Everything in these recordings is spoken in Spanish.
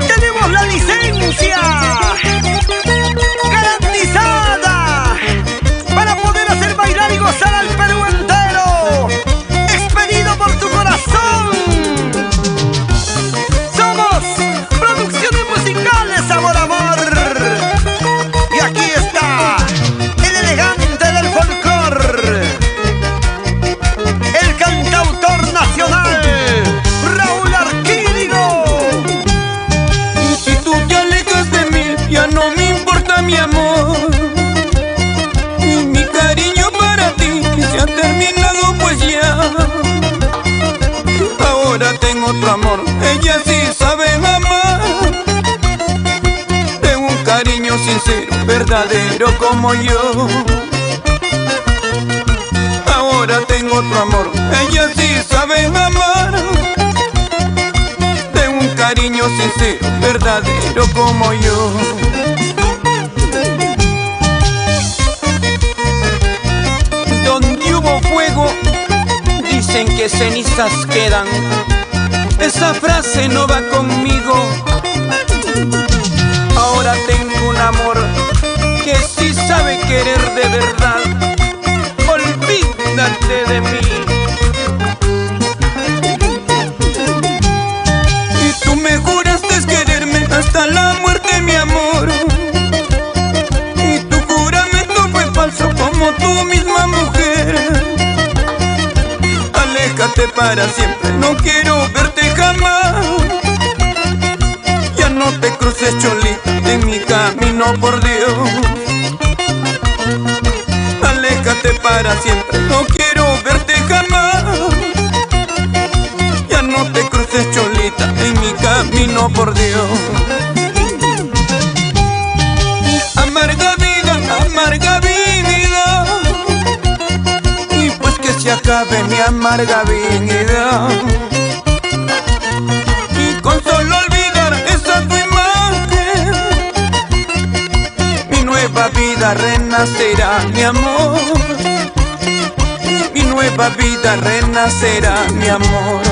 Tenemos la licencia garantizada para poder hacer bailar y gozar al Perú entero. Expedido por tu corazón. Somos Producciones Musicales Sabor Amor. Y aquí está el elegante del folclor, el cantautor nacional, Raúl Arquínigo. Y si tú te alejas de mí, ya no me importa mi amor. Y mi cariño para ti se ha terminado, pues ya. Ahora tengo otro amor, ella sí sabe amar. De un cariño sincero, verdadero como yo. Ahora tengo otro amor, ella sí sabe amar. De un cariño sincero, verdadero como yo. Donde hubo fuego, dicen que cenizas quedan. Esa frase no va conmigo. Ahora tengo un amor que sí sabe querer de verdad. Olvídate de mí. Y tú me juraste quererme hasta la muerte, mi amor. Y tu juramento fue falso como tú misma, mujer. Aléjate para siempre, no quiero verte jamás. Ya no te cruces, cholita, en mi camino, por Dios. Aléjate para siempre, no quiero verte jamás. Ya no te cruces, cholita, en mi camino, por Dios. Amarga vida, amarga vida. Y pues que se acabe mi amarga vida. Y con solo olvidar esa tu imagen, mi nueva vida renacerá, mi amor. Mi nueva vida renacerá, mi amor.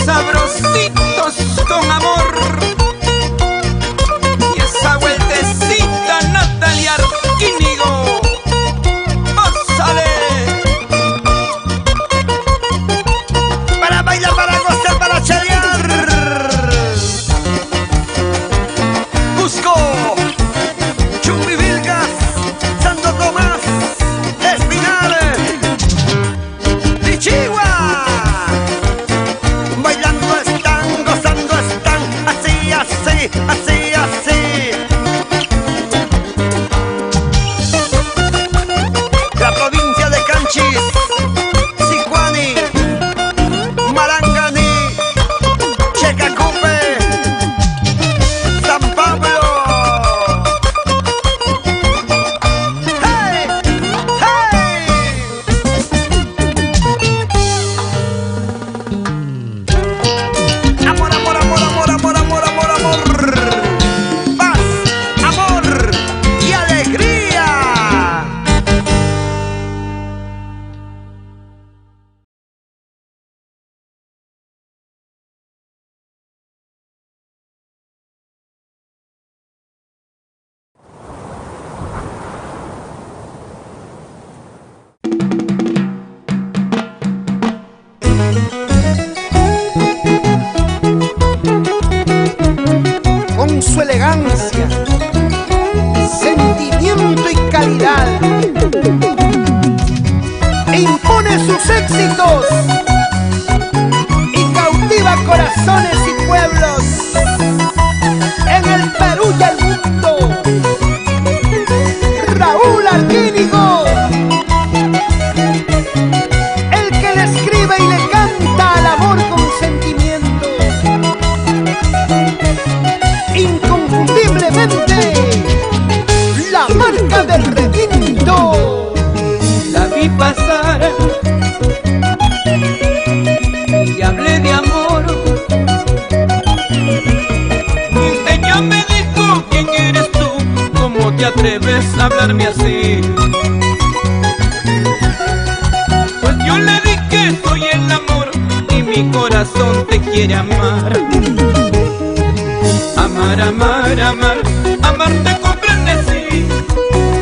Sabrositos con amor. Y esa vueltecita, Natalia Arquínigo. ¡Pásale! Para bailar, para gozar, para chalear. Cusco, Chumbivilcas, Santo Tomás, Espinal, Pichigua. Bailando están, gozando están, así, así, así, así. La provincia de Canchis, Sicuani, Marangani, Checacupe, San Pablo. ¡Hey! ¡Hey! Amor, amor, amor, amor, amor, amor, amor, amor. Paz, amor y alegría. Con su elegancia, sentimiento y calidad, impone sus éxitos y cautiva corazones y pueblos en el Perú y el mundo. Raúl Arquínigo, el que le escribe y le canta al amor con sentimiento. Inconfundiblemente la marca del requinto. La vi pasar y hablé de amor. Y ella me dijo: ¿quién eres tú? ¿Cómo te atreves a hablarme así? Pues yo le dije: soy el amor corazón te quiere amar. Amar, amar, amar, amar te comprende, sí.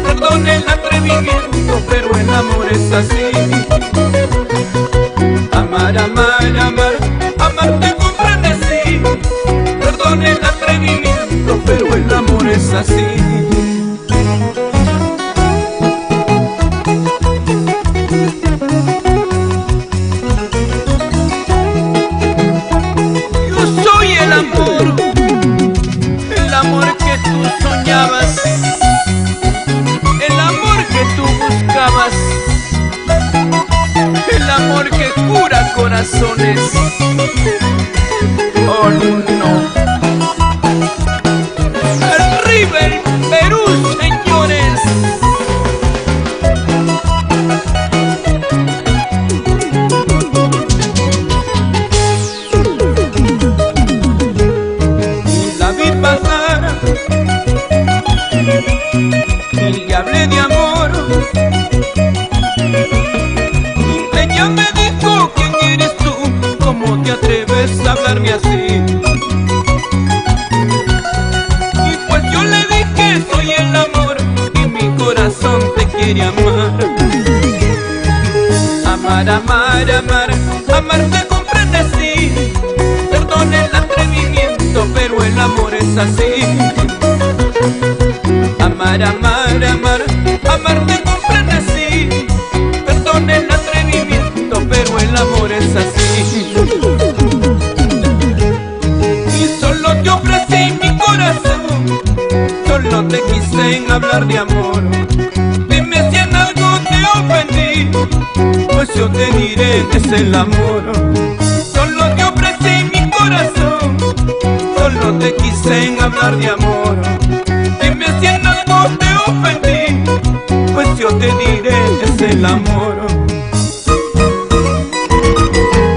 Perdón el atrevimiento, pero el amor es así. Amar, amar, amar, amar te comprende, sí. Perdón el atrevimiento, pero el amor es así. El amor que tú soñabas, el amor que tú buscabas, el amor que cura corazones. Oh no. Arriba el Perú, señores. Y le hablé de amor. Ella me dijo: ¿quién eres tú? ¿Cómo te atreves a hablarme así? Y pues yo le dije: soy el amor y mi corazón te quiere amar. Amar, amar, amar, amar te comprende, sí. Perdón el atrevimiento, pero el amor es así. Amar, amar, amar, amar te comprende, sí. Perdón el atrevimiento, pero el amor es así. Y solo te ofrecí mi corazón, solo te quise en hablar de amor. Dime si en algo te ofendí, pues yo te diré que es el amor. Solo te ofrecí mi corazón, solo te quise en hablar de amor. Dime si en algo te ofendí, pues yo te diré que es el amor.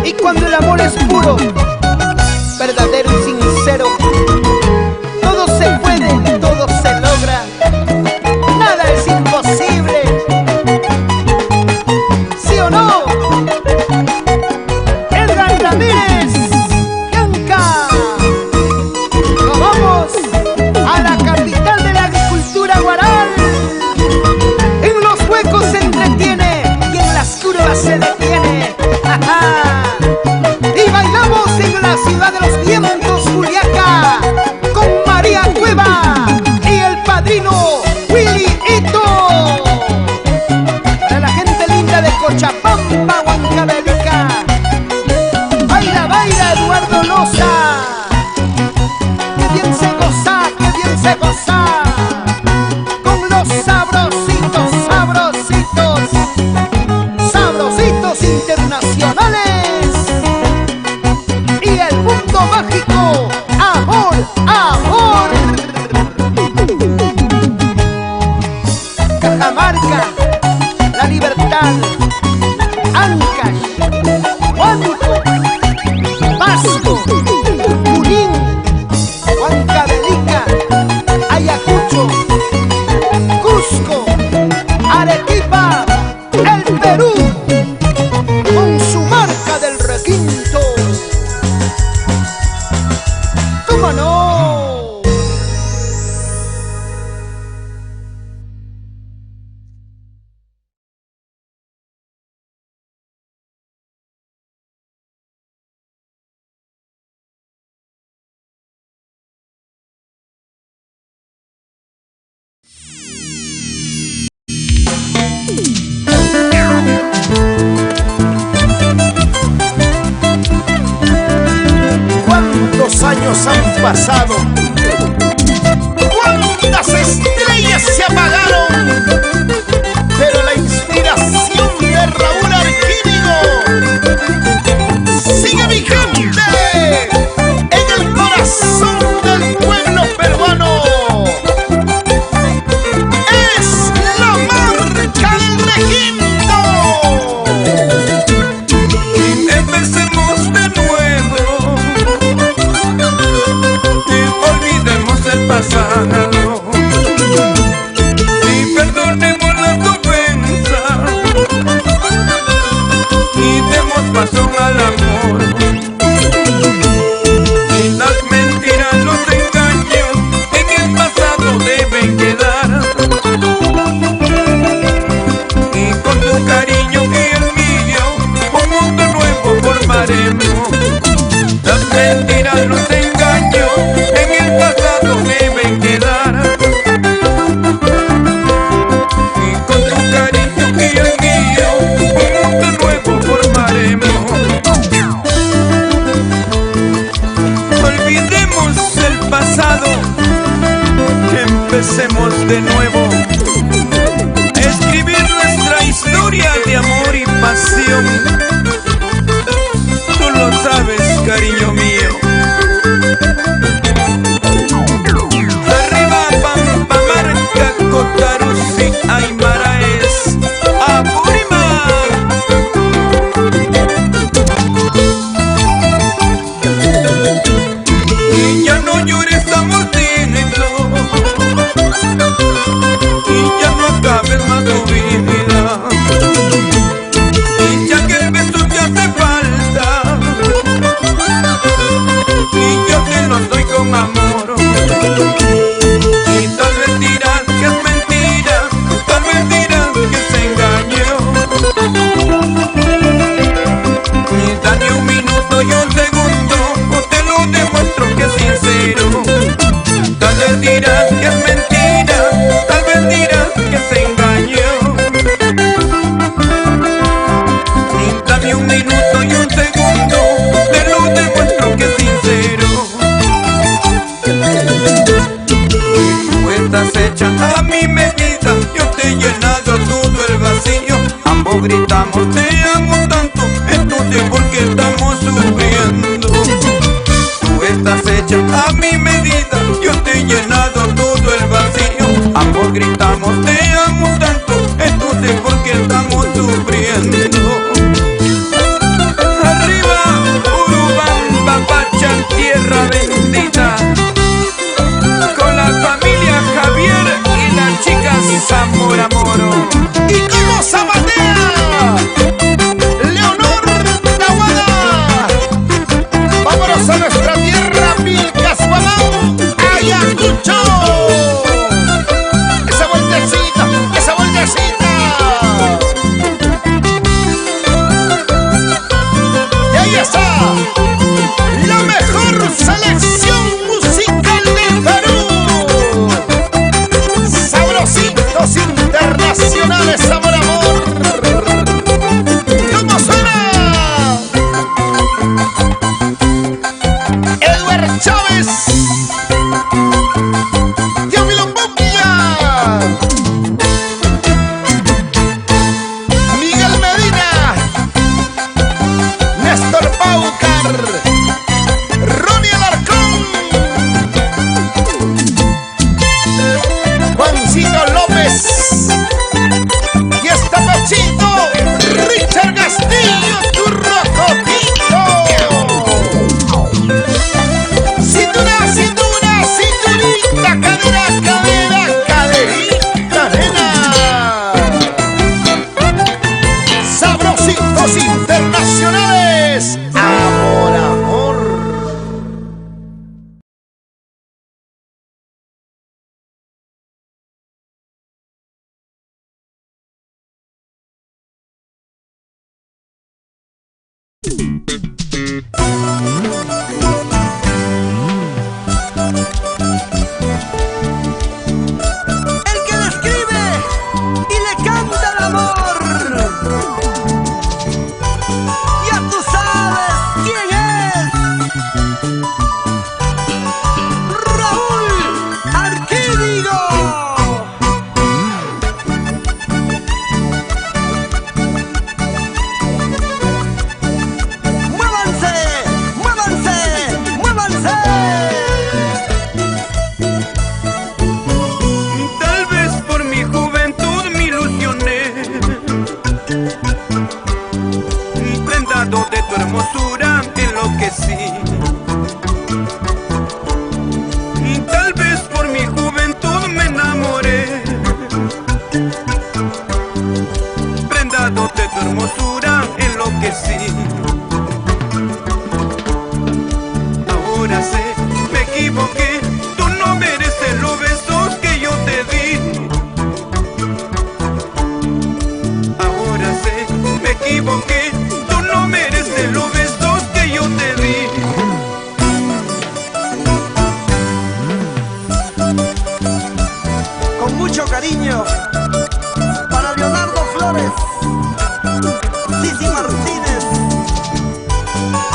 Y cuando el amor es puro, verdadero y sincero, todo se puede, todo se logra, nada es imposible. ¿Sí o no? Edgar Ramírez, Bianca, nos vamos a la capital de la agricultura, Huaral. En los huecos se entretiene y en las curvas se detiene. Y bailamos en la ciudad de los vientos, Juliaca, con María Cueva y el padrino Willy Ito. Para la gente linda de Cochapampa, Huancavelica, baila, baila Eduardo Loza. Que bien se goza, que bien se goza, con los sabrositos, sabrositos, sabrositos internacionales. Y el mundo mágico, amor, amor. Cajamarca, La Libertad, Ancash, Huánuco, Pasco, Junín, Huancavelica, Ayacucho, Cusco, Arequipa, el Perú, con su marca del requinto. ¡Cómo no! ¿Cuántos años han pasado? ¿Cuántas estrellas se apagaron? Pero la inspiración de Raúl Arquímedes sigue vigente en el corazón del pueblo peruano. Es la marca del requinto. Empecemos de nuevo. empecemos de nuevo a escribir nuestra historia de amor y pasión. Tú lo sabes, cariño mío. Arriba Pampamarca, Cotarusi, Aymara es Apurima. Y ya no llores, amorcito, y ya no acabes más tu vida. Y ya que el beso te hace falta, y yo te lo doy con amor. Y tal vez dirás que es mentira, tal vez dirás que se engañó. Y dame un minuto y un segundo, o te lo demuestro que es sincero. Tal vez dirás que es mentira, tal vez dirás que se engañó. Y dame un minuto y un segundo, te lo demuestro que es sincero. Tú estás hecha a mi medida, yo te he llenado todo el vacío. Ambos gritamos te amo tanto, entonces ¿por qué estamos sufriendo? Tú estás hecha a mi medida, yo te he llenado todo el vacío. Ambos gritamos te amo tanto, entonces ¿por qué estamos sufriendo? Arriba Urubamba, Pacha, tierra bendita, con la familia Javier y la chica Zamora Moro. ¿Y cómo zapatea Leonor Tahuada? Vámonos a nuestra tierra, Pilcasbalao, Ayacucho. Esa vueltecita, esa vueltecita. Y ahí está la mejor selección musical del Perú. Sabrositos internacionales, sabor amor. ¿Cómo suena? Edward Chávez, Yamilo Bombilla, Miguel Medina, Néstor Paucar, Ronnie Alarcón, Juancito López, y está Pachito, Richard Castillo, tu rocotito. Cintura, cinturita, cadera, cadera, caderita, nena. Sabrositos internacionales, amor, amor. El que le escribe y le canta el amor, ya tú sabes quién es. Raúl Arquídigo. Muévanse, muévanse, muévanse. Tal vez por mi juventud me ilusioné, prendado de tu hermosura enloquecí. Tal vez por mi juventud me enamoré, prendado de tu hermosura enloquecí. Ahora sé, me equivoqué, tú no mereces los besos que yo te di. Ahora sé, me equivoqué, tú no mereces los besos que yo te di. Con mucho cariño para Leonardo Flores, Sisi Martínez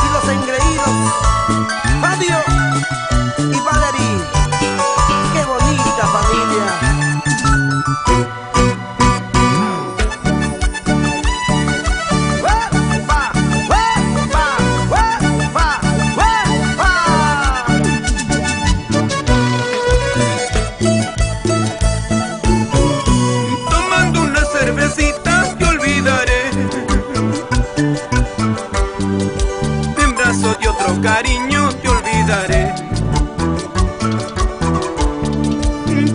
y los engreídos Fabio y Valerie. ¡Qué bonita familia! Tomando una cervecita te olvidaré, en brazos de otro cariño te olvidaré.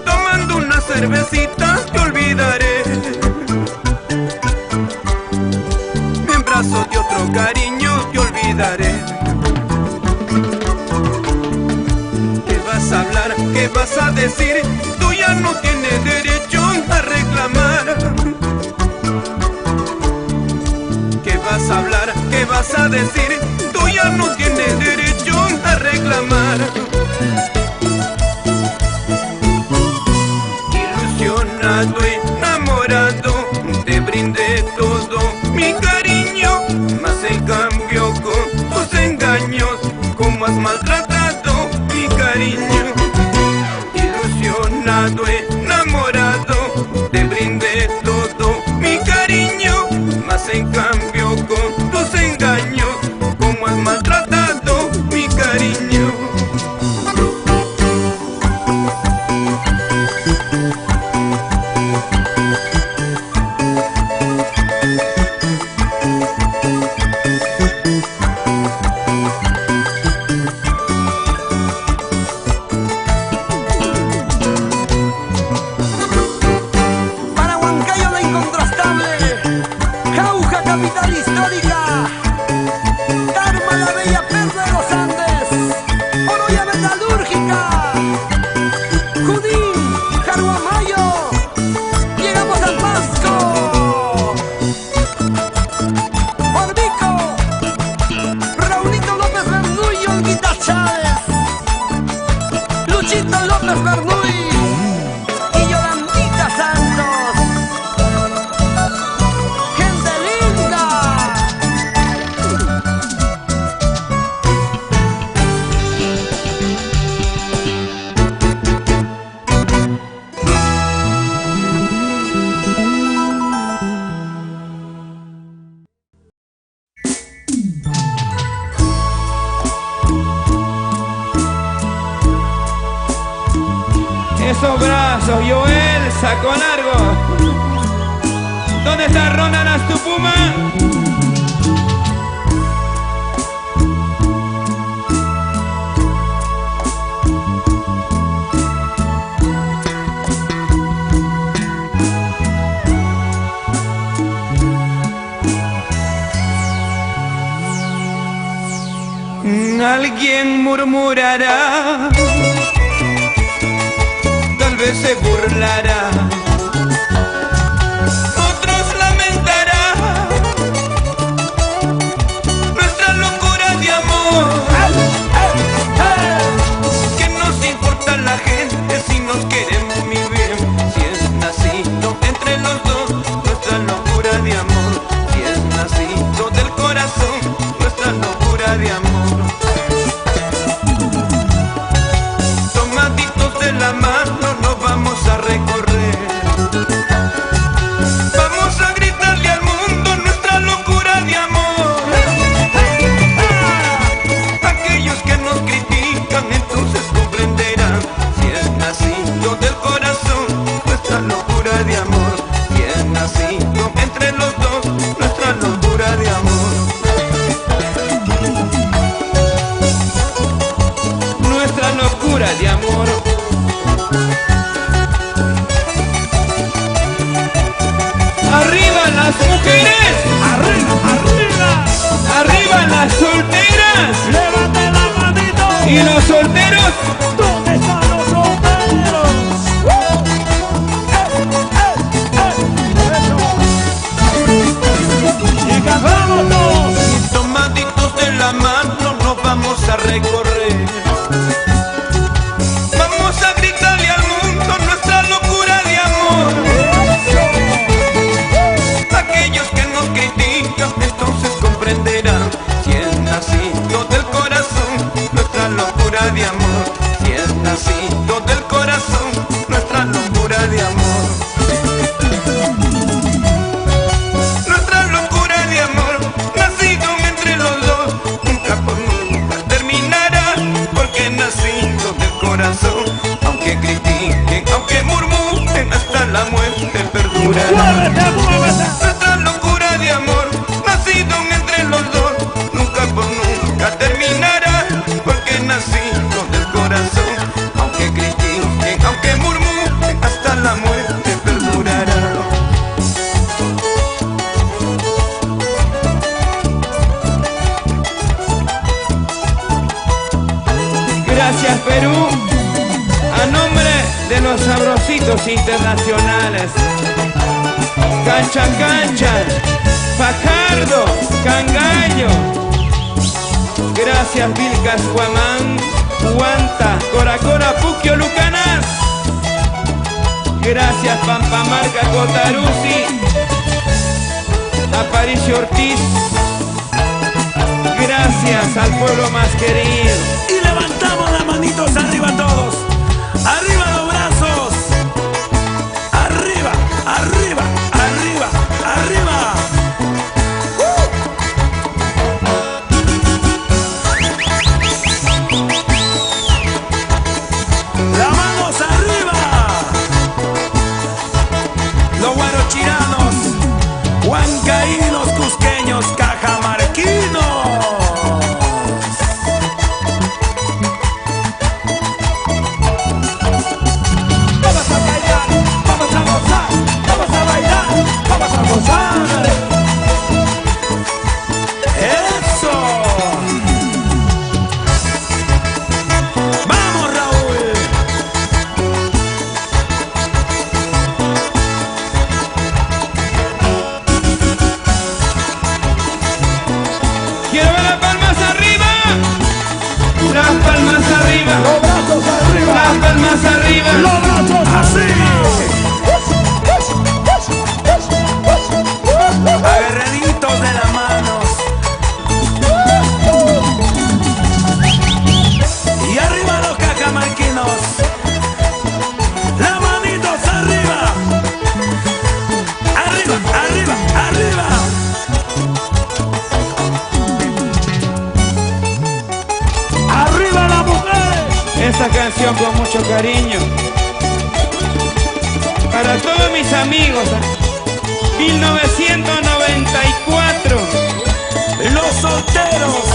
Tomando una cervecita te olvidaré, en brazos de otro cariño te olvidaré. ¿Qué vas a hablar? ¿Qué vas a decir? Tú ya no tienes derecho a reclamar. ¿Qué vas a hablar? ¿Qué vas a decir? Tú ya no tienes derecho a reclamar. Ilusionado, enamorado, te brindé todo mi cariño, mas en cambio con tus engaños, ¿cómo has maltratado mi cariño? Ilusionado, enamorado, te brindé todo mi cariño, mas en cambio con tus engaños, ¿cómo has maltratado mi cariño? Para Huancayo la incontrastable, Jauja capital histórica, Tarma la bella perla de los Andes, Oroya metalúrgica, Junín, Caruamayo, llegamos al Pasco, Orbico, Raulito López Bernuy y Olguita Chávez, Luchito López Bernuy y Yolandita Santos. ¡Gente linda! Esos brazos, Joel, saco largo. ¿Dónde está Ronan Astupuma? Alguien murmurará, tal vez se burlará, otros lamentarán nuestra locura de amor. ¿Qué nos importa la gente si nos queremos muy bien? Si es nacido entre los dos nuestra locura de amor, si es nacido del corazón nuestra locura de amor. Tomaditos de la mano nos vamos a recorrer, vamos a gritarle al mundo nuestra locura de amor. Aquellos que nos critican entonces comprenderán, si es nacido del corazón nuestra locura de amor, si es nacido entre los dos nuestra locura de amor. Nuestra locura de amor. ¡Arriba las mujeres! ¡Arriba, arriba! ¡Arriba las solteras! ¡Levante la manito! ¿Y los solteros? ¿Dónde están los solteros? ¡Eso! ¡Y cantamos todos! Tomaditos de la mano nos vamos a recorrer, vamos a gritarle al mundo nuestra locura de amor. Aquellos que nos critican entonces comprenderán, si es nacido del corazón nuestra locura de amor, si es nacido del corazón nuestra locura de amor. perdurará. ¡Muévete, muévete! Nuestra locura de amor, nacido entre los dos, nunca por nunca terminará, porque nacido del corazón. Aunque critiquen, aunque murmuren, hasta la muerte perdurará. Gracias, Perú, a nombre de los Sabrositos Internacionales. Cancha, cancha, Fajardo, Cangallo. Gracias, Vilcas, Guamán, Huanta, Coracora, Puquio, Lucanas. Gracias, Pampamarca, Cotaruzzi, Aparicio Ortiz. Gracias al pueblo más querido. Y levantamos las manitos arriba todos. Arriba los brazos. Arriba, arriba, arriba, arriba. Las manos arriba. Los guarochiranos, huancaínos, cusqueños, cajamarquinos. Vamos a bailar, vamos a gozar, vamos a bailar, vamos a gozar. ¡Eso! ¡Vamos, Raúl! Quiero ver las palmas arriba. Las palmas arriba. Los brazos arriba. Las palmas arriba. Los brazos así. Agarraditos de las manos. Y arriba los cajamarquinos. Las manitos arriba. Arriba, arriba, arriba. Arriba las mujeres. Esta canción con mucho cariño para todos mis amigos. 1994. Los solteros.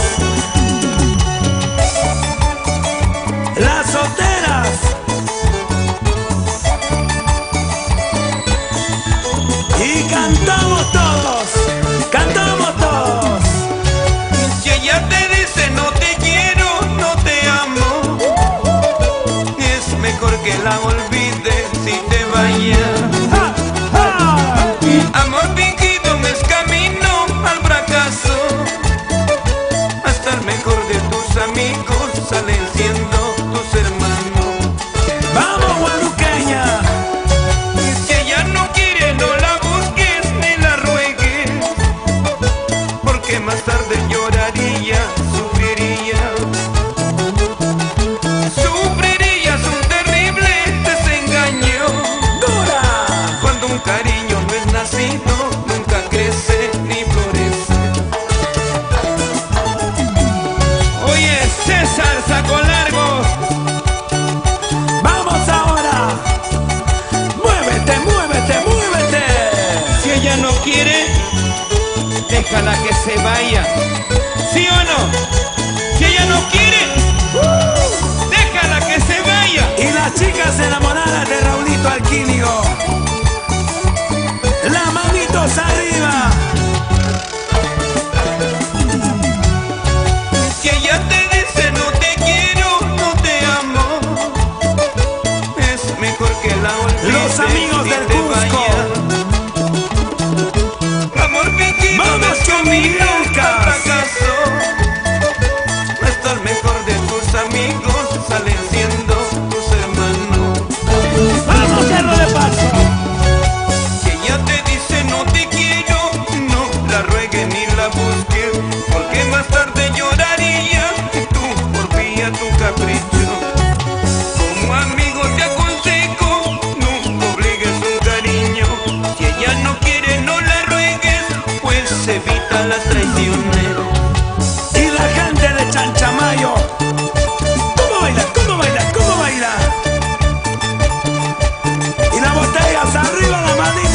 Las solteras. Y cantamos todos. Cantamos todos. Si ella te dice no te quiero, no te amo, es mejor que la olvides si te vayas. ¡Ja, ja! Amor fingido no es camino al fracaso. Hasta el mejor de tus amigos salen siendo tus hermanos. ¡Vamos, guaruqueña! Si ella no quiere, no la busques ni la ruegues, porque más tarde lloraría, sufriría. Sufrirías un terrible desengaño. ¡Dura! Cuando un cariño no es nacido, nunca crece ni florece. Oye, César Saco Largo, ¡Vamos ahora! ¡Muévete, muévete, muévete! si ella no quiere, déjala que se vaya. ¿Sí o no? Si ella no quiere, déjala que se vaya. Y las chicas enamoradas de Raulito Alquínigo. Las manitos arriba. Si ella te dice no te quiero, no te amo, es mejor que la olvides. Los amigos si del te Cusco. vaya. Amor fingido no Vamos es con camino Vilcas. al fracaso.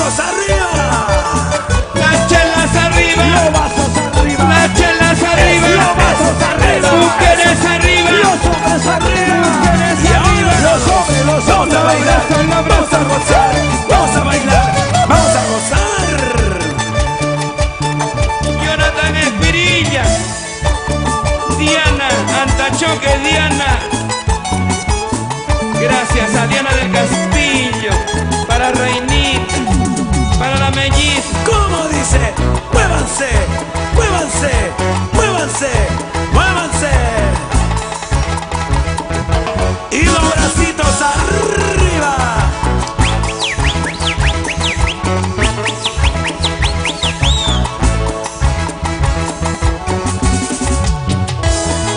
vasos arriba. Las chelas arriba. Los vasos arriba. Las chelas arriba. Los vasos arriba. Mujeres arriba. Los hombres arriba. Mujeres Y ahora arriba. los hombres vamos a bailar. Vamos a gozar. Vamos a bailar. Vamos a gozar. Jonathan Espirilla. Diana Antachoque, Diana. Gracias a Diana del Castillo. Para Reinita. Para la melliza. ¿Cómo dice? Muévanse, muévanse, muévanse, muévanse. Y los bracitos arriba.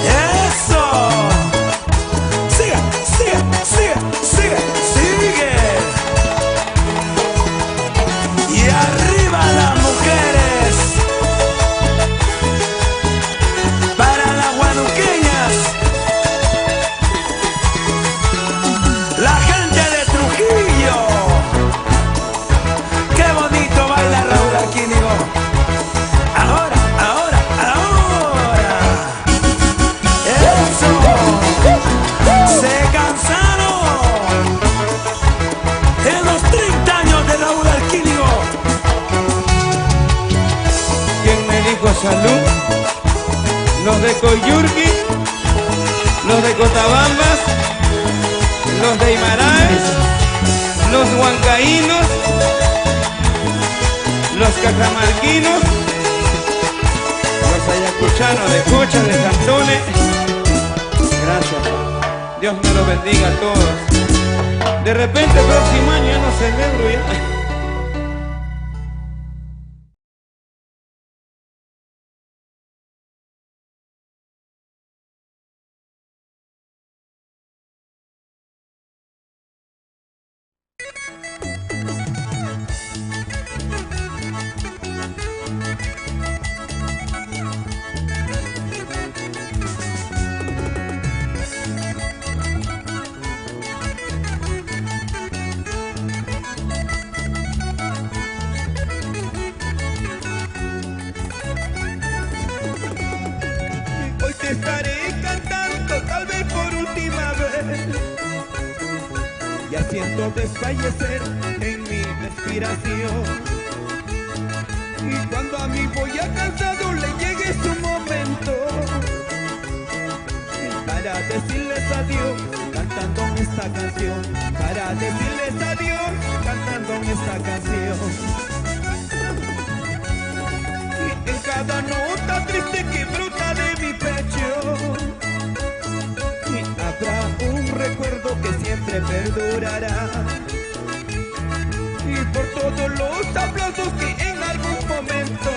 Eso. Sigue, sigue, sigue, sigue, sigue. Y arriba las mujeres. Para las guanuqueñas. La gente de Trujillo. Qué bonito baila Raúl Alquínigo. Ahora, ahora, ahora. Eso. Se cansaron. En los 30 años de Raúl Alquínigo. ¿Quién me dijo salud? Los de Coyurqui, los de Cotabambas, los de Imaráes, los huancaínos, los cajamarquinos, los ayacuchanos de Cocha, de Cantones. Gracias. Dios me los bendiga a todos. De repente el próximo año ya no celebro ya. Hoy te estaré cantando, tal vez por última vez. Ya siento desfallecer en mi respiración. Y cuando a mi voy cansado le llegue su momento, para decirles adiós cantando esta canción, para decirles adiós cantando esta canción. En cada nota triste que brota de mi pecho, habrá un recuerdo que siempre perdurará. Y por todos los aplausos que en algún momento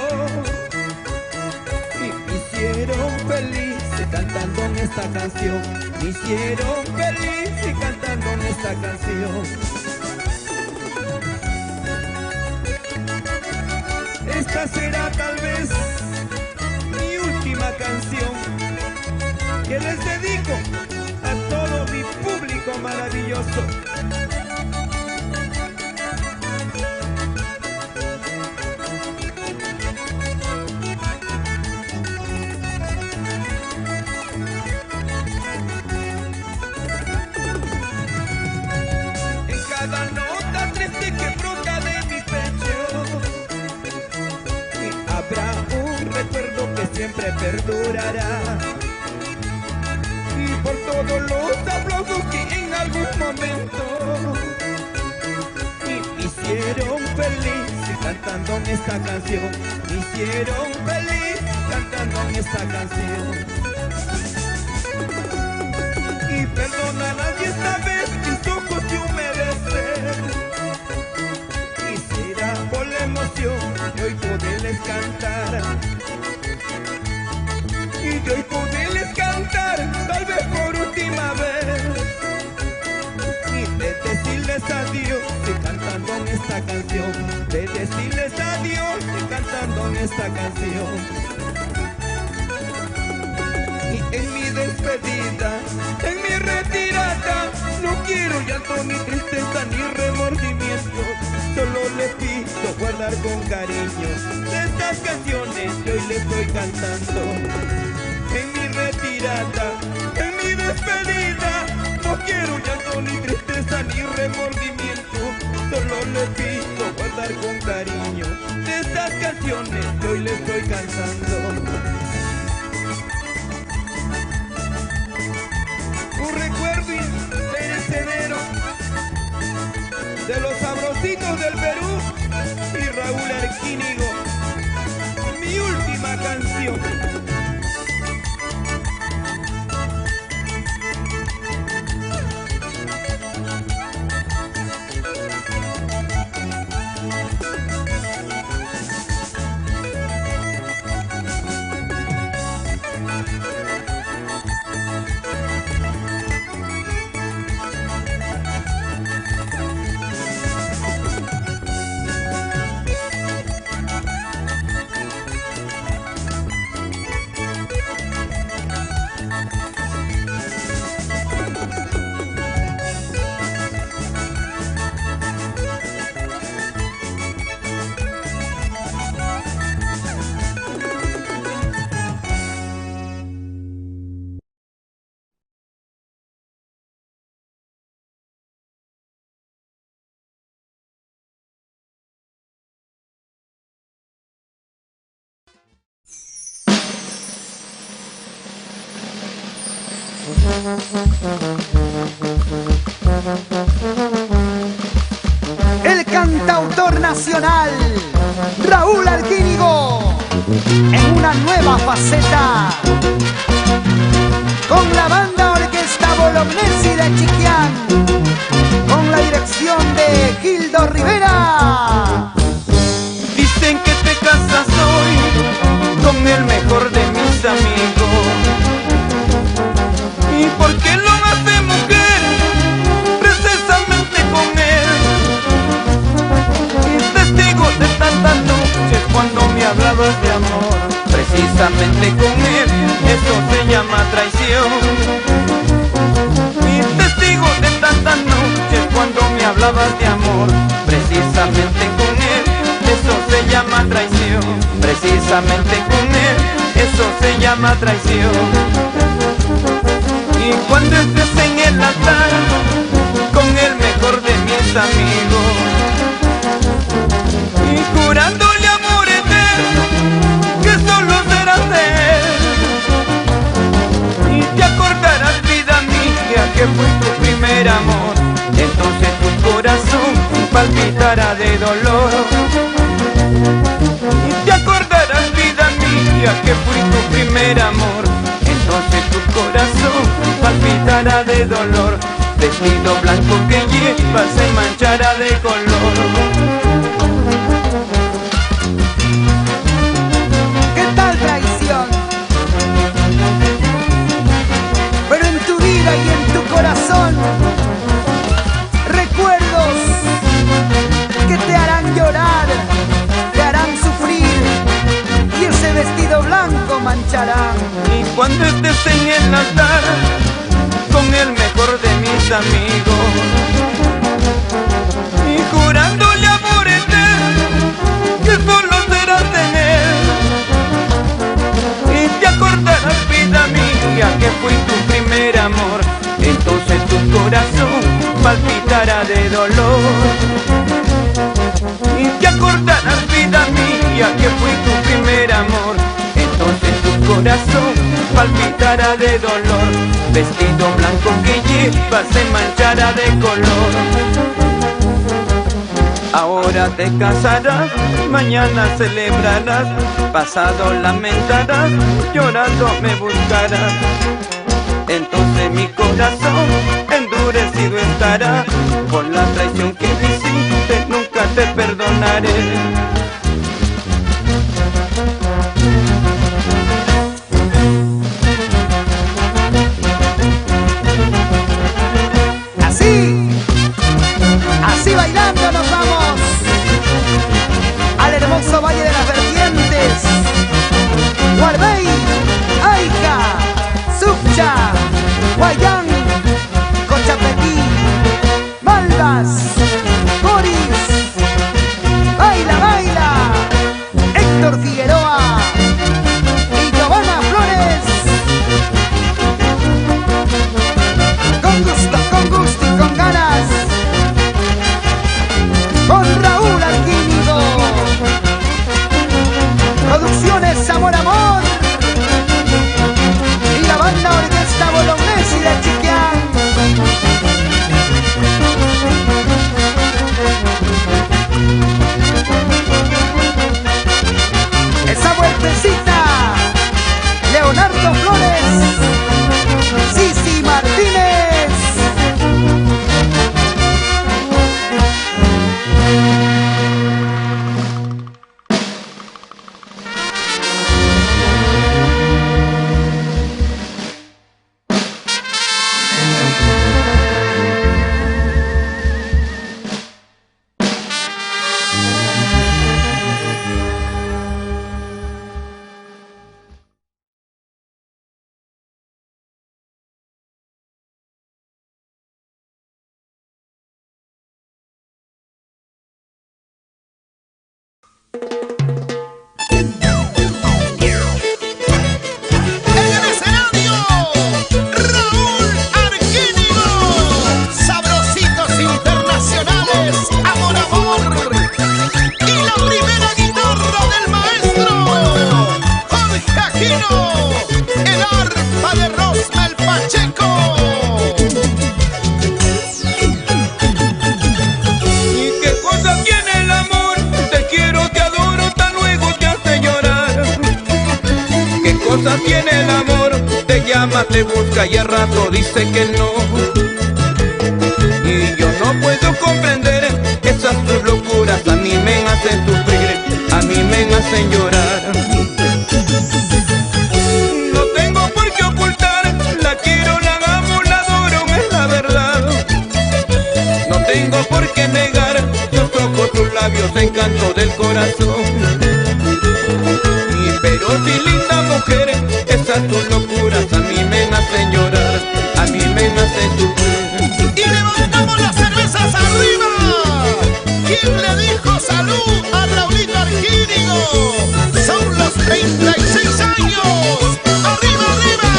me hicieron feliz cantando en esta canción, me hicieron feliz cantando en esta canción. Esta será tal vez mi última canción que les dedico a todo mi público maravilloso. En cada nota triste que brota de mi pecho, habrá un recuerdo que siempre perdurará. Y por todos los aplausos que en algún momento me hicieron feliz cantando en esta canción, me hicieron feliz cantando en esta canción. Y perdona a nadie esta vez, mis ojos se humedecen, y será por la emoción de hoy poderles cantar, y de hoy poderles cantar tal vez por última vez, y de decirles adiós cantando en esta canción, de decirles adiós cantando en esta canción. Y en mi despedida, en mi retirada, no quiero llanto, ni tristeza, ni remordimiento. Solo le pido guardar con cariño de estas canciones que hoy le estoy cantando. En mi retirada, en mi despedida, no quiero llanto, ni tristeza, ni remordimiento. Solo le pido guardar con cariño de estas canciones que hoy le estoy cantando. Un recuerdo imperecedero de los sabrositos del Perú y Raúl Arquínigo, mi última canción. El cantautor nacional Raúl Arquínigo en una nueva faceta con la banda Orquesta Bolognesi de Chiquián, con la dirección de Gildo Rivera. Dicen que te casas hoy con el mejor de mis amigos. ¿Y por qué lo hace mujer? Precisamente con él. Y testigo de tantas noches cuando me hablabas de amor. Precisamente con él, eso se llama traición. Y testigo de tantas noches cuando me hablabas de amor. Precisamente con él, eso se llama traición. Precisamente con él, eso se llama traición. Y cuando estés en el altar con el mejor de mis amigos y jurándole amor eterno que solo serás de él, y te acordarás, vida mía, que fui tu primer amor, entonces tu corazón palpitará de dolor. Y te acordarás, vida mía, que fui tu primer amor, entonces tu corazón palpitará de dolor. Vestido blanco que llevas se manchará de color. ¿Qué tal traición? Pero en tu vida y en tu corazón, recuerdos que te harán llorar, te harán sufrir, y ese vestido blanco manchará. Y cuando estés en el altar con el mejor de mis amigos y jurándole amor eterno que solo serás en él, y te acordarás, vida mía, que fui tu primer amor, entonces tu corazón palpitará de dolor. Y te acordarás, vida mía, que fui tu primer amor, entonces tu corazón palpitará de dolor. Vestido blanco que llevas se manchará de color. Ahora te casarás, mañana celebrarás, pasado lamentarás, llorando me buscarás. Entonces mi corazón endurecido estará por la traición que me hiciste, nunca te perdonaré. Así bailando nos vamos al hermoso Valle de las Vertientes, Guarbey, Aica, Succha, Guayán, Cochapetí, Malvas, Coris. Baila, baila. Olga te busca y al rato dice que no. Y yo no puedo comprender esas tus locuras, a mí me hacen sufrir, a mí me hacen llorar. No tengo por qué ocultar, la quiero, la amo, la adoro, es la verdad. No tengo por qué negar, yo toco tus labios, encanto del corazón. Pero si linda mujer, esas tus locuras a mí me hacen llorar, a mí me hacen sufrir. Y levantamos las cervezas arriba. ¿Quién le dijo salud a Raulito Arquínigo? Son los 36 años. Arriba, arriba.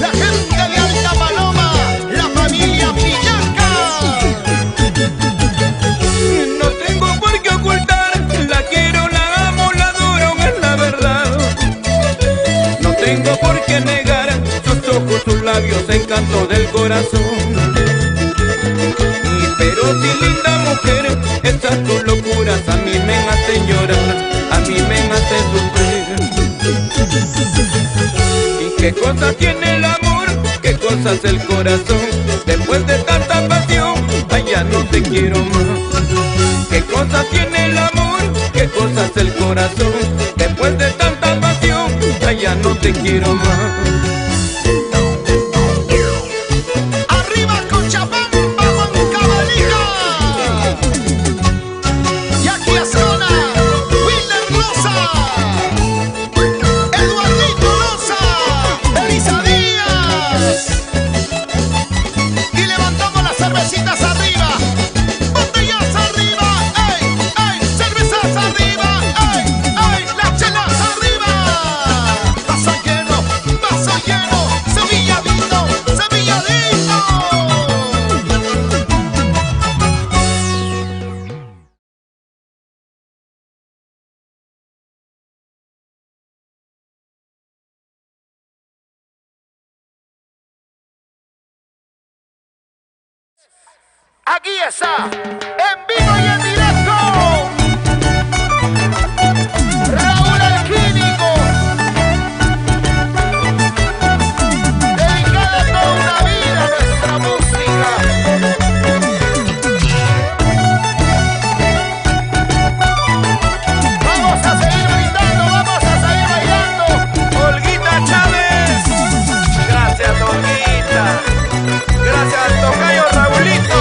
La gente de Alta Paloma, la familia Pillaca. No tengo por qué ocultar, la quiero, la amo, la adoro, es la verdad. No tengo por qué negar, yo toco sus labios, encanto del corazón. Pero si linda mujer, esas tus locuras a mí me hacen llorar, a mí me hacen sufrir. ¿Y qué cosas tiene el amor? ¿Qué cosas el corazón? Después de tanta pasión, ay, ya no te quiero más. ¿Qué cosas tiene el amor? ¿Qué cosas el corazón? Después de tanta pasión, ay, ya no te quiero más. Aquí está, en vivo y en directo, Raúl Arquínigo, dedicada toda una vida a nuestra música. Vamos a seguir brindando, vamos a seguir bailando. Olguita Chávez. Gracias, Olguita. Gracias, tocayo Raulito.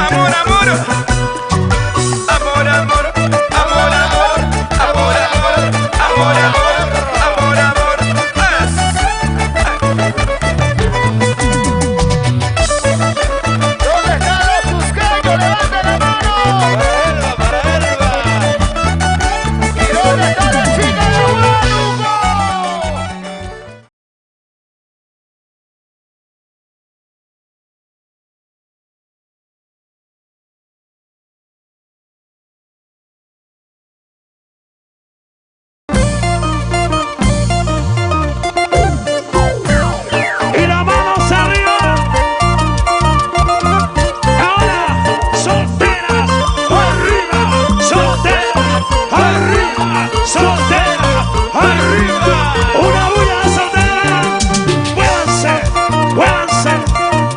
Amor, amor. Amor, amor. Amor, amor. Amor, amor. Amor, amor. Amor, amor. ¿Dónde están los cusqueños? ¡Levanten la mano! Para arriba. ¿Y dónde está la chica de Huánuco? Y las manos arriba. Ahora, solteras, arriba, solteras, arriba, solteras, arriba. Una bulla de soltera. Muévanse, muévanse,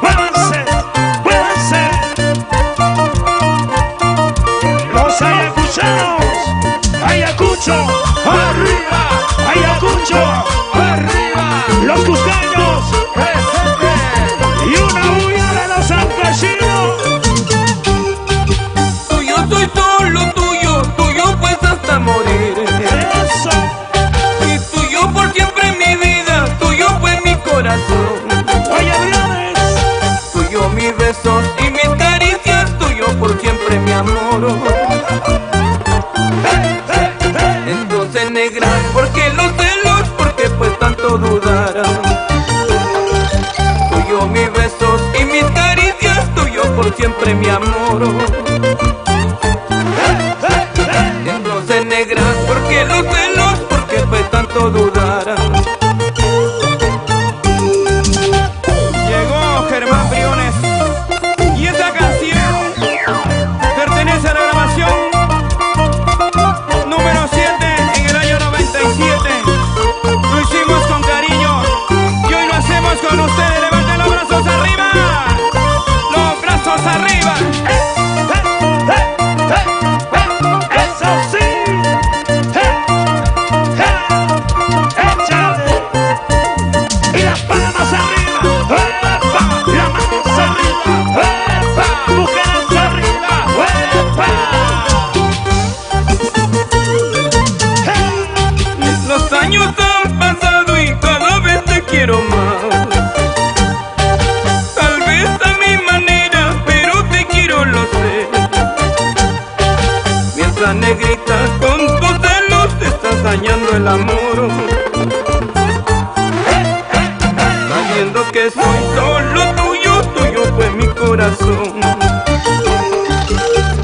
muévanse, muévanse. Los ayacuchanos, Ayacucho, arriba, Ayacucho, arriba. Los cusqueños, presentes. Y una bulla de los campesinos. Tuyo soy solo tuyo, tuyo pues hasta morir. Eso. Y tuyo por siempre mi vida, tuyo fue mi corazón. Oye, Briones. Tuyo mis besos y mis caricias, tuyo por siempre mi amor. Entonces negra, ¿por qué los celos? ¿Por qué pues tanto dudar? Tuyo mis besos y mis caricias, tuyo por siempre mi amor. Entonces negra, ¿por qué los celos? ¿Por qué pues tanto dudar? Llegó Germán Briones y esta canción pertenece a la grabación número 7 en el año 97. Lo hicimos con cariño y hoy lo hacemos con ustedes. Levanten los brazos arriba, los brazos arriba. Eso sí. Échale. Y las palmas arriba. ¡Epa! Las manos arriba. ¡Epa! Mujeres arriba. ¡Epa! Los años han pasado y cada vez te quiero más. Tal vez a mi manera, pero te quiero, lo sé. Mientras negrita, con tus celos te estás dañando el amor. Sabiendo que soy solo tuyo, tuyo fue mi corazón.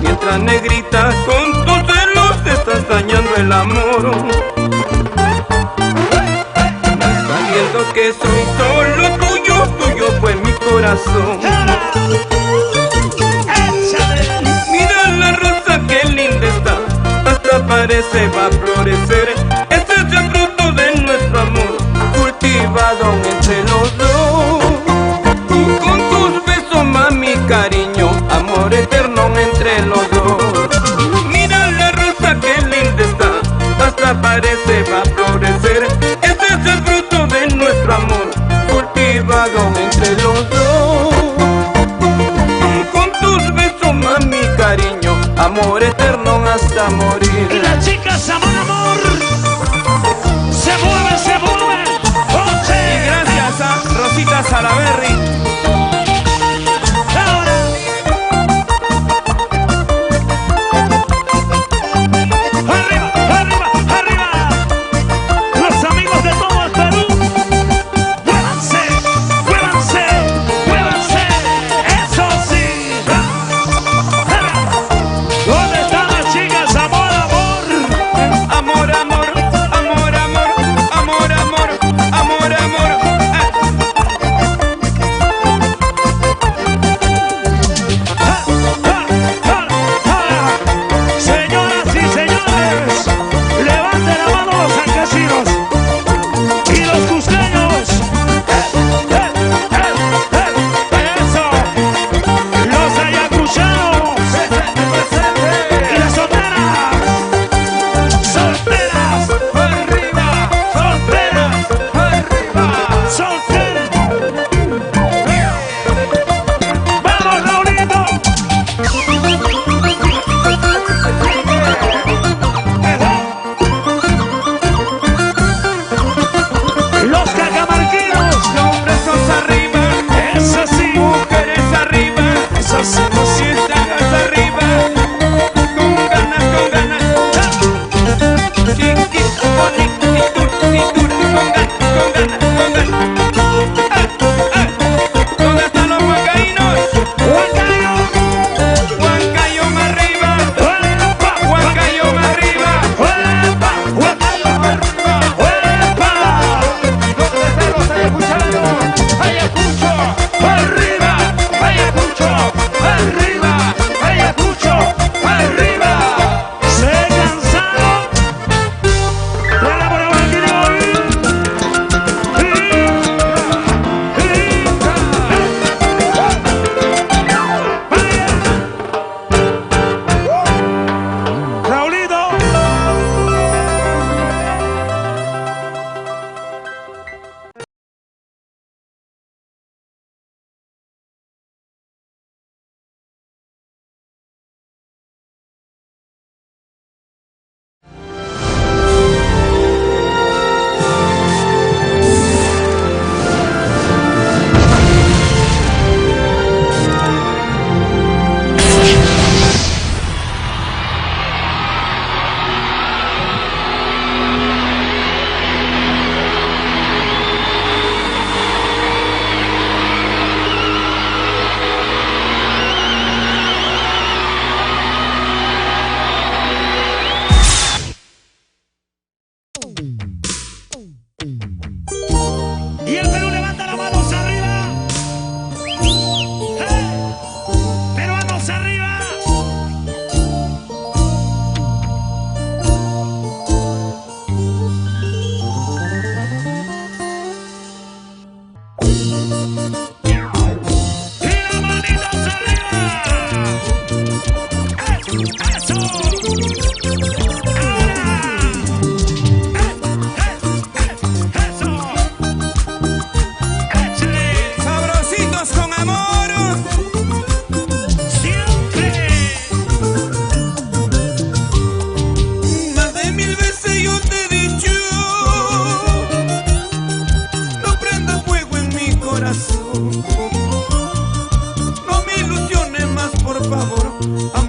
Mientras negrita, con tus celos te estás dañando el amor. Sabiendo que soy solo tuyo, tuyo fue mi corazón. Échale. Mira la rosa que linda está, hasta parece va a florecer. Este es el fruto de nuestro amor, cultivado entre los dos. Y con tus besos, mami, cariño, amor eterno entre los dos. Mira la rosa que linda está, hasta parece va a florecer. Este es el fruto de nuestro amor, cultivado entre los dos. Y con tus besos, mami, cariño, amor eterno hasta Y morir. las chicas, amor, amor. Se mueve, se mueve. Y gracias a Rosita Salaberry. Ahora. Arriba, arriba, arriba. Los amigos de todo el Perú. Muévanse, muévanse, muévanse. Eso sí. ¿Dónde están las chicas? Amor, amor. Amor,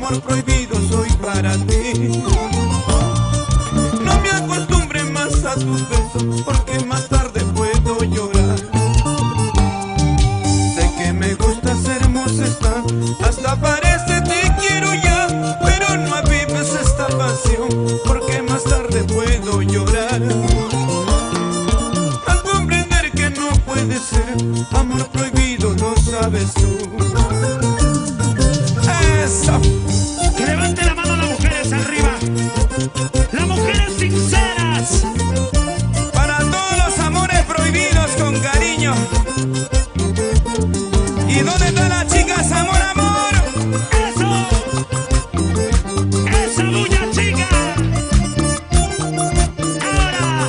amor prohibido soy para ti. No me acostumbre más a tus besos, porque más tarde puedo llorar. Sé que me gustas, hermosa está, hasta parece te quiero ya, pero no avives esta pasión, porque más tarde puedo llorar. Al comprender que no puede ser amor prohibido, lo sabes tú. Eso. Levante la mano las mujeres arriba. Las mujeres sinceras. Para todos los amores prohibidos con cariño. ¿Y dónde están las chicas, amor, amor? Eso. Esa bulla chica. Ahora.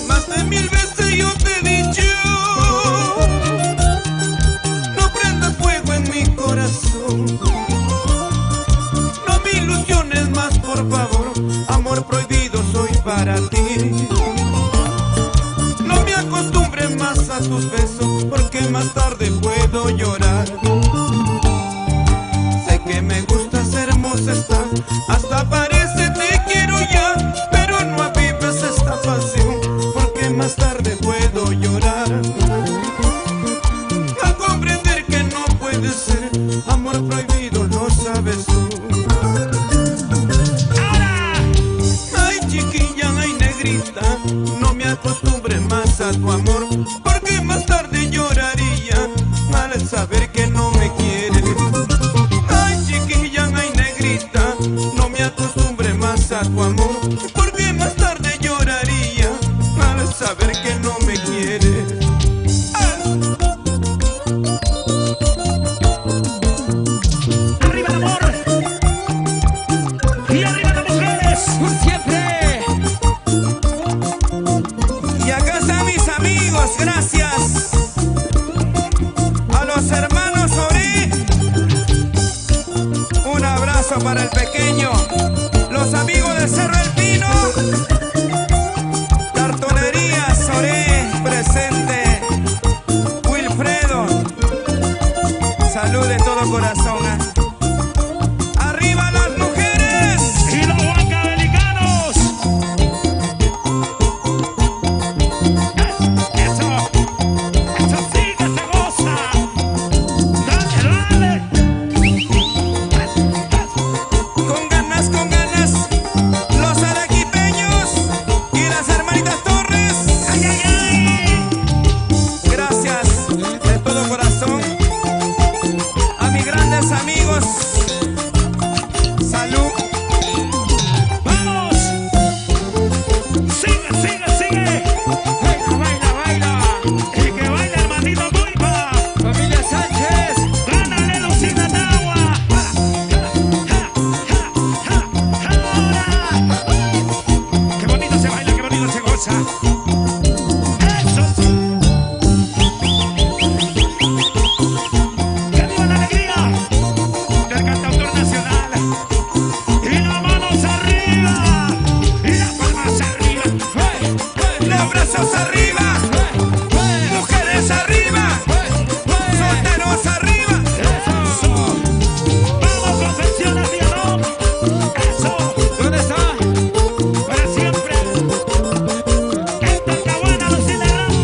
Más de 1000 veces yo te he dicho, no prendas fuego en mi corazón. No me ilusiones más, por favor. Amor prohibido soy para ti. No me acostumbres más a tus besos, porque más tarde puedo llorar. Sé que me gustas, hermosa está, hasta parece te quiero ya, pero no avives esta pasión, porque más tarde puedo llorar. Al comprender que no puede ser amor prohibido, lo sabes tú. Ay, chiquilla, ay, negrita, no me acostumbre más a tu amor, porque más tarde lloraría al saber que no me quieres. Ay, chiquilla, ay, negrita, no me acostumbre más a tu amor, porque más tarde lloraría al saber que no me quieres. Arriba el amor. Y arriba las mujeres. Por siempre. Y acá están mis amigos, gracias a los hermanos Oré. Un abrazo para el pequeño. Los amigos de Cerro El Pino. Cartonerías Oré, presente. Wilfredo. Salud de todo corazón. Arriba las mujeres. Y los huancabelicanos. Eso. Eso sí que se goza. Dale, dale. Con ganas, los arequipeños y las hermanitas Torres. Ay, ay, ay. Gracias de todo corazón a mis grandes amigos. Salud. Vamos. Sigue, sigue, sigue. Baila, baila. Y que baile hermanito Tuipa. Familia Sánchez. Ándale, Lucina Nahua. Ahora. Qué bonito se baila, qué bonito se goza. Eso sí. ¡Que viva la alegría del cantautor nacional! ¡Y las manos arriba! ¡Y las palmas arriba! Los brazos arriba, mujeres arriba, solteros arriba. ¡Eso! ¡Vamos, confecciones Dialog! ¡Eso! ¿Dónde está? ¡Para siempre! ¡Esta es la buena, Lucina Gramo!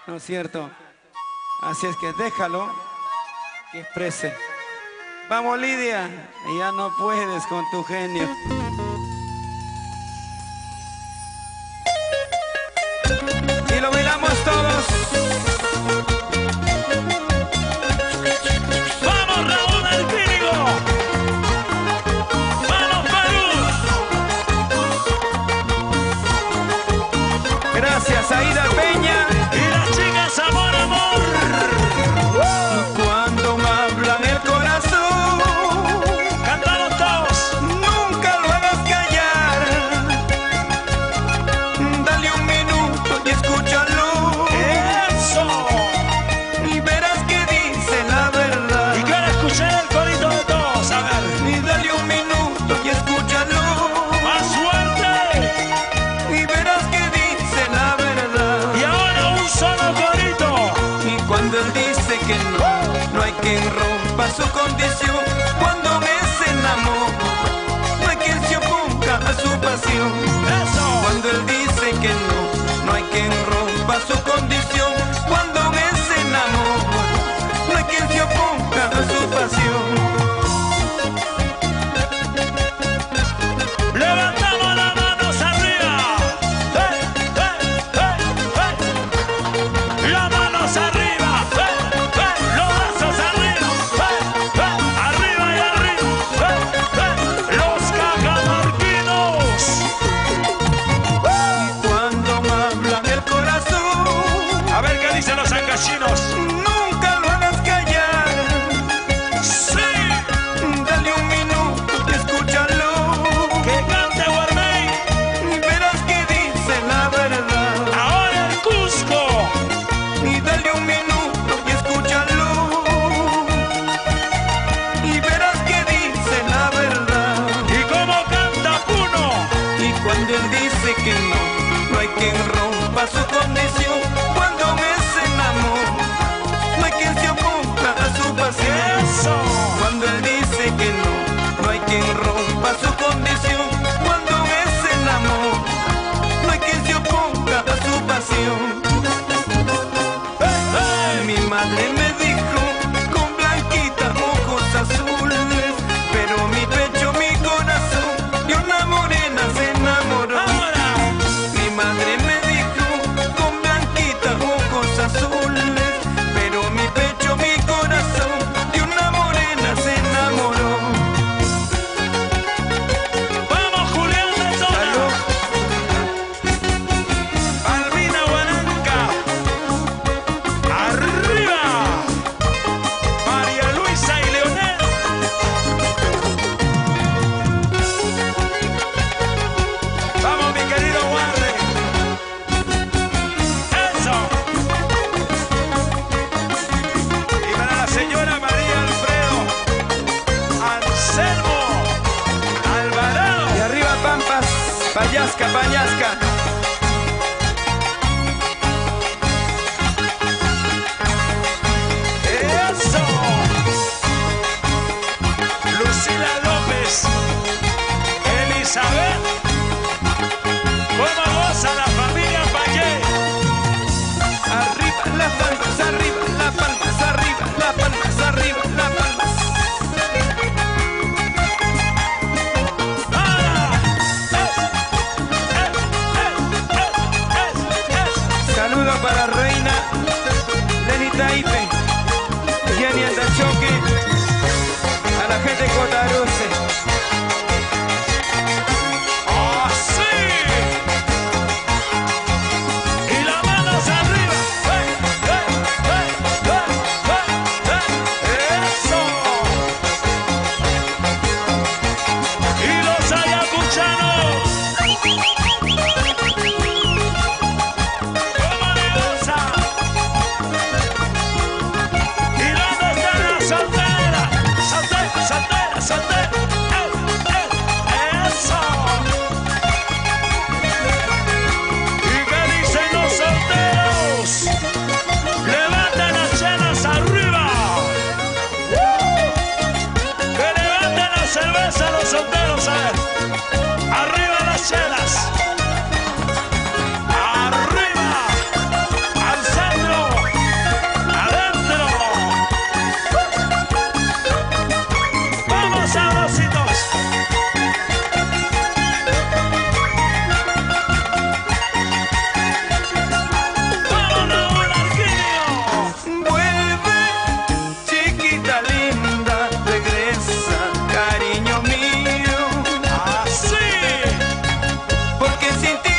No es cierto. Así es que déjalo que exprese. Vamos, Lidia. Ya no puedes con tu genio. Y lo bailamos todos. ¡Vamos, Raúl del Pírigo! ¡Vamos, Perú! Gracias, Aida Peña. ¡Y las chicas, amor, amor! Cuando hablan el corazón, ¡Cantamos todos! nunca lo hagan que no hay quien rompa su condición. Cuando me se enamora, no hay quien se oponga a su pasión. Cuando él dice que no hay quien rompa su condición. Cuando me se enamora, no hay quien se oponga a su pasión. Levantamos las manos arriba. Las manos arriba. Los brazos arriba. Arriba y arriba. Los cajamarquinos. Cuando me hablan el corazón, A ver qué dicen los sancachinos. nunca lo hagas callar. Sí, Dale un minuto y escúchalo. que cante Guarmey. Verás que dice la verdad. Ahora el Cusco. Y dale un minuto y escúchalo. Y verás que dice la verdad. Y como canta Puno. Y cuando él dice que no hay quien rompa su condición. Cuando me se enamora, no hay quien se oponga a su pasión. Eso. Cuando él dice que no hay quien rompa su condición. Cuando me se enamora, no hay quien se oponga a su pasión. Mi madre me dijo con blanquita ojos azules, pero mi pecho, mi corazón, de una morena se enamoró. Ahora. Mi madre me dijo con blanquita ojos azules, pero mi pecho, mi corazón, de una morena se enamoró. Vamos, Julián de Zona. Salud. Albina Guananca. Arriba. María Luisa y Leonel. Vamos, mi querido Guarde. Eso. Y para la señora María Alfredo Anselmo Alvarado. Y arriba Pampas, Payasca, Payasca. ¡Eso! Lucila López, Elizabeth, ¿cómo goza la familia Payé? Arriba las palmas, arriba las palmas, arriba las palmas, arriba las palmas. ¡Para! Saludo para Reina, Lenny Taipe, Jenny Andachoque, a la gente de Cotaruce. ¡Así! Y las manos arriba. ¡Eso! Y los ayacuchanos. ¡Cómo le goza! ¿Y dónde están las solteras? ¡Soltera, soltera, soltera! ¡Eso! ¿Y qué dicen los solteros? ¡Levanten las chelas arriba! ¡Que levanten la cerveza los solteros! A ver. ¡Arriba las chelas! ¡Arriba! ¡Al centro! ¡Adentro! ¡Vamos, sabrositos! ¡Vámonos, Monarquinho! Vuelve, chiquita linda, regresa, cariño mío. ¡Así! Porque sin ti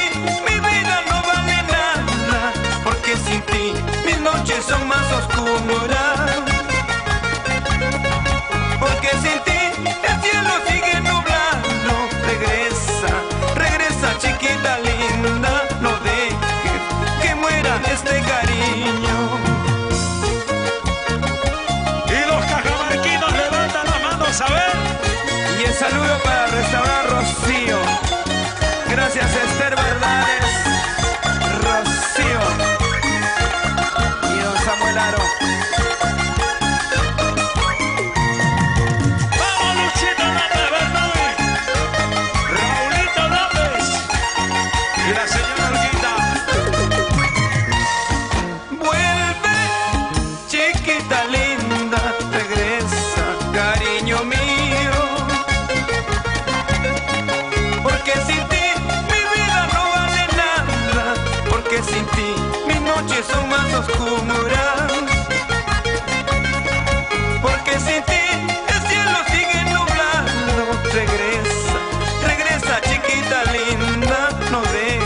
mi vida no vale nada. Porque sin ti mis noches son más oscuras. Porque sin ti el cielo sigue nublado. Regresa, regresa chiquita linda. No dejes que muera este cariño. Y los cajamarquinos levantan las manos a ver. Y el saludo para el restaurante Rocío. Gracias Esther Verdades, Rocío y don Samuel Aro. oscura. Porque sin ti el cielo sigue nublado. Regresa, regresa chiquita linda, no deje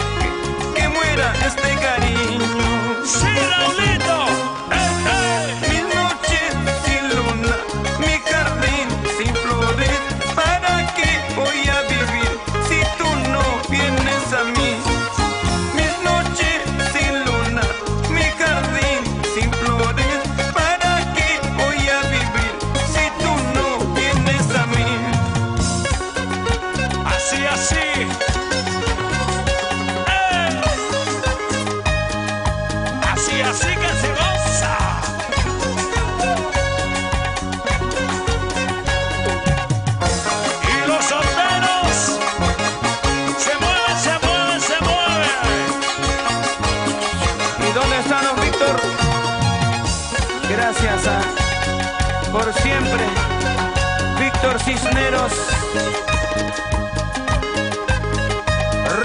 que muera este cariño. ¡Sí, Raulito! Mis noches sin luna, mi jardín sin flores, ¿para qué voy a vivir si tú no vienes a mí? Mis noches sin luna, mi jardín sin flores, ¿para qué voy a vivir si tú no vienes a mí? Así, así. Así, así que se goza. Y los solteros se mueven, se mueven, se mueven. ¿Y dónde están los Víctor? Gracias por siempre, Víctor Cisneros.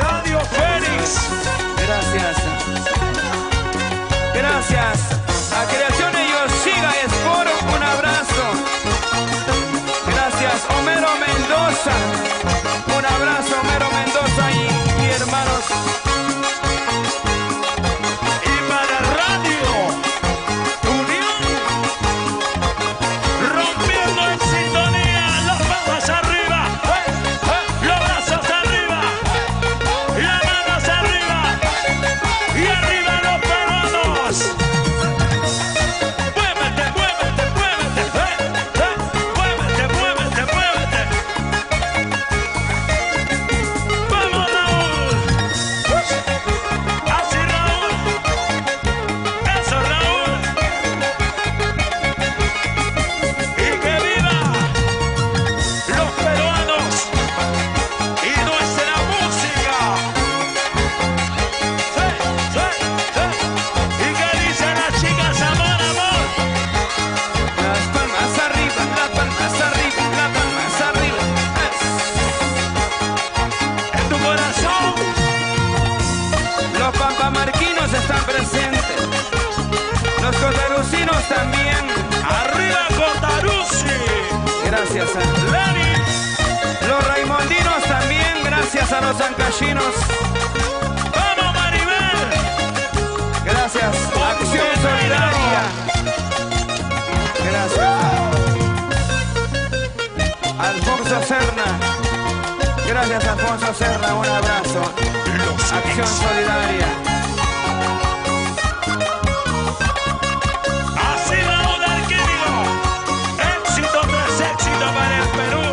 Radio Fénix. Gracias. Gracias a Creaciones Yosiga Esporo, un abrazo. Gracias, Homero Mendoza. Un abrazo, Homero Mendoza y hermanos. Y para Radio Unión, rompiendo en sintonía, los brazos arriba, los brazos arriba, las manos arriba, y arriba los peruanos. Muévete, muévete, muévete, muévete, muévete, muévete. Vamos, Raúl. Así, Raúl. Eso, Raúl. Y que viva los peruanos y nuestra música. Sí, sí, sí. Y que dicen las chicas, amor, amor. Las palmas arriba, las palmas arriba, las palmas arriba. En tu corazón, Los pampamarquinos están presentes. Los cotarucinos también. arriba Cortaruzzi, Gracias a Lenny, los raimondinos también. Gracias a los ancachinos. vamos Maribel, Gracias, Acción Solidaria. Gracias. Alfonso Serna. Gracias, Alfonso Serna. Un abrazo. Acción Solidaria. así Raúl Arquímedes, éxito tras éxito para el Perú.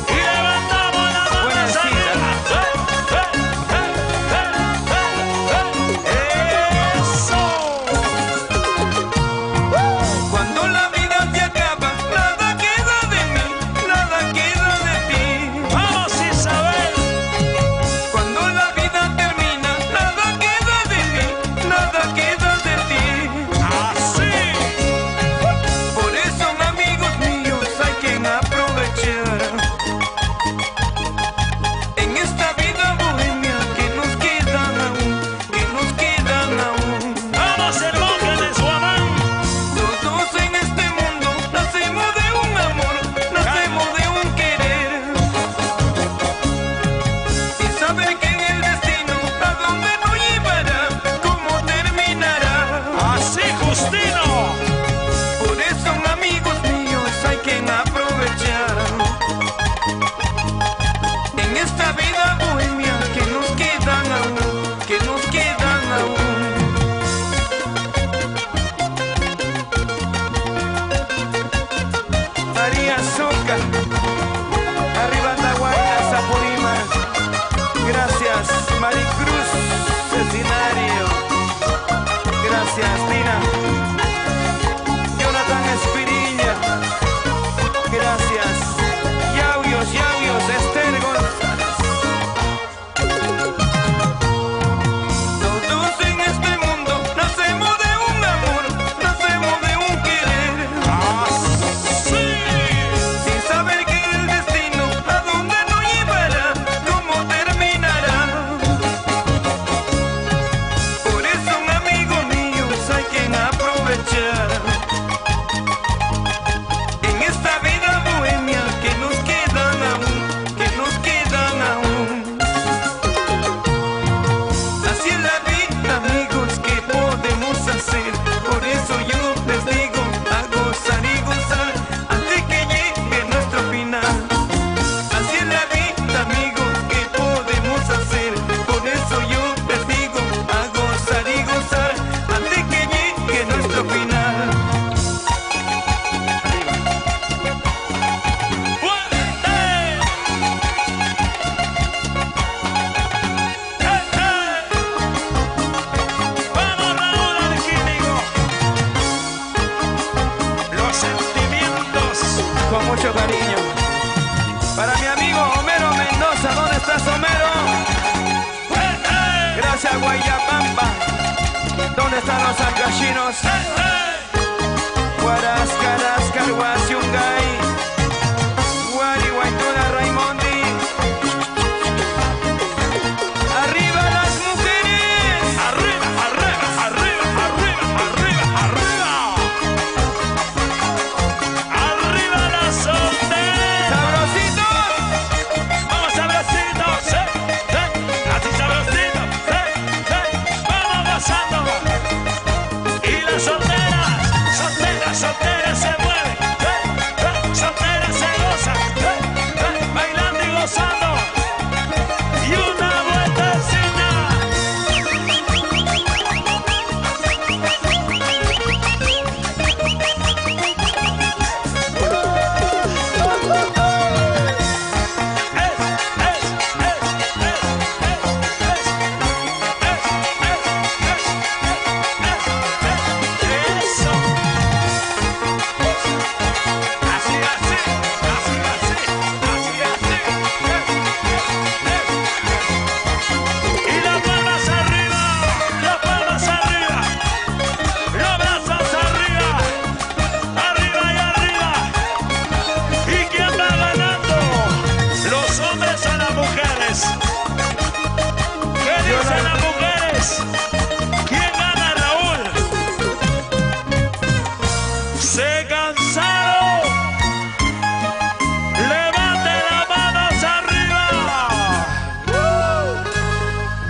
Y levantamos las manos Buenas arriba. Eso. Cuando la vida se acaba, nada queda de mí, nada queda de ti. Vamos Isabel, Cuando la vida termina, nada queda de mí, nada queda de ti. así. Por eso, amigos míos, hay que aprovechar en esta vida bohemia que nos quedan aún, que nos quedan aún. Vamos el monje de Suamán. Todos en este mundo nacemos de un amor, nacemos de un querer. Sin saber que en el destino a dónde nos llevará, cómo terminará. Así Justino. Por eso, amigos míos, hay que aprovechar en esta vida bohemia que nos quedan aún, que nos quedan aún. María Soca, arriba Andahuayla, Zapurímac. Gracias, Maricruz, Cecinario. Gracias, Tina. Jonathan Espiriña. Gracias. Yauyos, Yauyos, Esther González. Todos en este mundo nacemos de un amor, nacemos de un querer. Así. Sin saber con mucho cariño. Para mi amigo Homero Mendoza, ¿dónde estás, Homero? Gracias, Guayapampa. ¿Dónde están los alcachinos? Huarascaras, Carhuasiungay, Guari, Guaituna, Raimondi. ¡Arriba las mujeres! Arriba, arriba, arriba, arriba, arriba, arriba. Arriba las solteras. ¡Sabrositos! Vamos sabrositos, sí, sí. Así sabrositos, sí, sí. Vamos gozando. Y las solteras, solteras, solteras se mueven, sí, sí. Solteras se gozan, sí, sí. Bailando y gozando. Y una vueltecita. Eso. Así, así, así, así, así, así. Y las palmas arriba, los brazos arriba, arriba y arriba. ¿Y quién va ganando? Los hombres o las mujeres. ¿Qué dicen las mujeres? ¿Quién gana, Raúl? Se cansaron. Levante las manos arriba.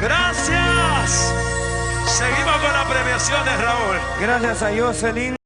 Gracias. Seguimos con la premiación de Raúl. Gracias a Jocelyn.